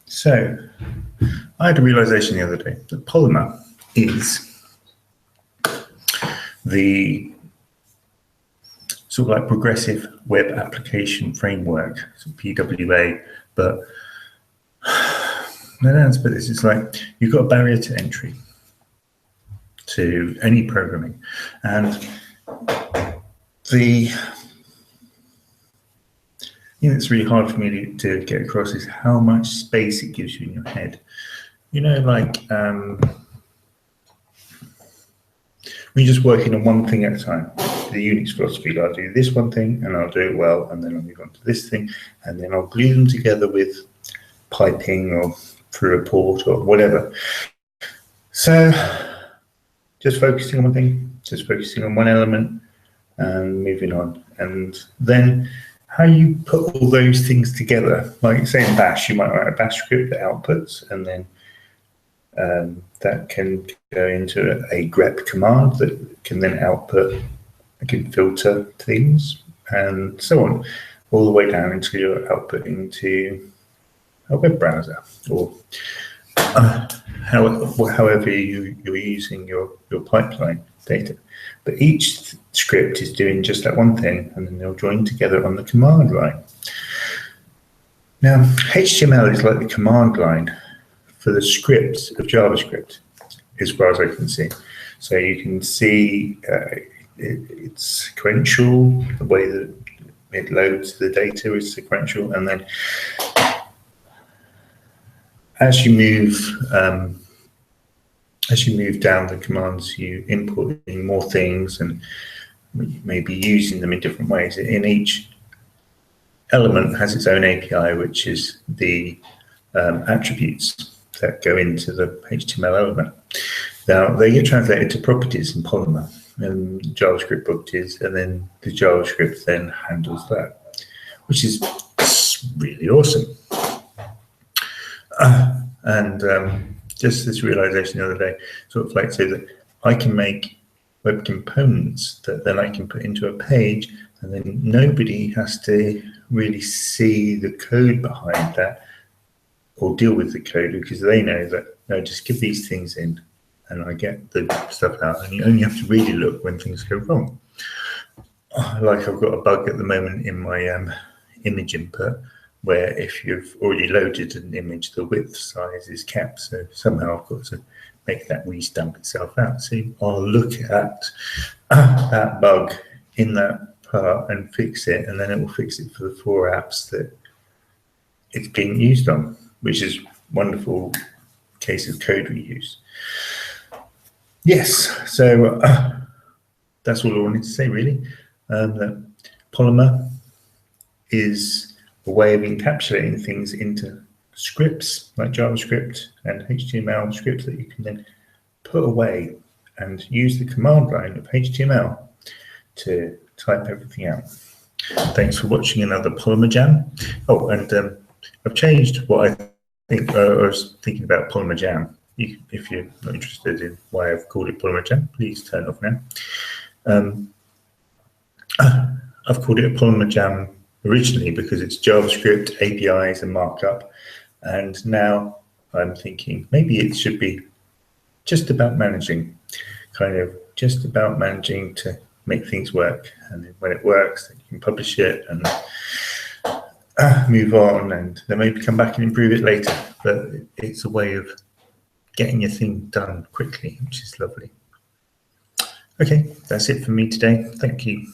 So I had a realization the other day that Polymer is the sort of like progressive web application framework, so PWA, but I don't know how to put this. It's like you've got a barrier to entry to any programming, and the thing that's really hard for me to get across is how much space it gives you in your head. You know, like we're just working on one thing at a time. The Unix philosophy, I'll do this one thing and I'll do it well, and then I'll move on to this thing, and then I'll glue them together with piping or through a port or whatever. So just focusing on one thing, just focusing on one element and moving on. And then how you put all those things together, like say in Bash, you might write a Bash script that outputs, and then that can go into a grep command that can then output, it can filter things and so on, all the way down until you're outputting to a web browser or however you're using your pipeline data. But each script is doing just that one thing, and then they'll join together on the command line. Now, HTML is like the command line for the scripts of JavaScript, as far as I can see. So you can see it's sequential, the way that it loads the data is sequential, and then as you move down the commands, you import in more things and maybe using them in different ways. In each element has its own API, which is the attributes that go into the HTML element. Now they get translated to properties in Polymer and JavaScript properties, and then the JavaScript then handles that, which is really awesome. Just this realization the other day, sort of like so that I can make web components that then I can put into a page, and then nobody has to really see the code behind that or deal with the code, because they know that, no, just give these things in and I get the stuff out, and you only have to really look when things go wrong. Like I've got a bug at the moment in my image input, where if you've already loaded an image, the width size is capped. So somehow I've got to make that restamp itself out. So I'll look at that bug in that part and fix it, and then it will fix it for the 4 apps that it's being used on, which is wonderful case of code reuse. Yes, so that's all I wanted to say really. That Polymer is a way of encapsulating things into scripts like JavaScript and HTML scripts that you can then put away and use the command line of HTML to type everything out. Thanks for watching another Polymer Jam. Oh, and I've changed what I think. I was thinking about Polymer Jam. If you're not interested in why I've called it Polymer Jam, please turn off now. I've called it a Polymer Jam originally because it's JavaScript, APIs, and markup. And now I'm thinking maybe it should be just about managing, just about managing to make things work. And then when it works, then you can publish it and move on, and then maybe come back and improve it later. But it's a way of getting your thing done quickly, which is lovely. Okay, that's it for me today. Thank you.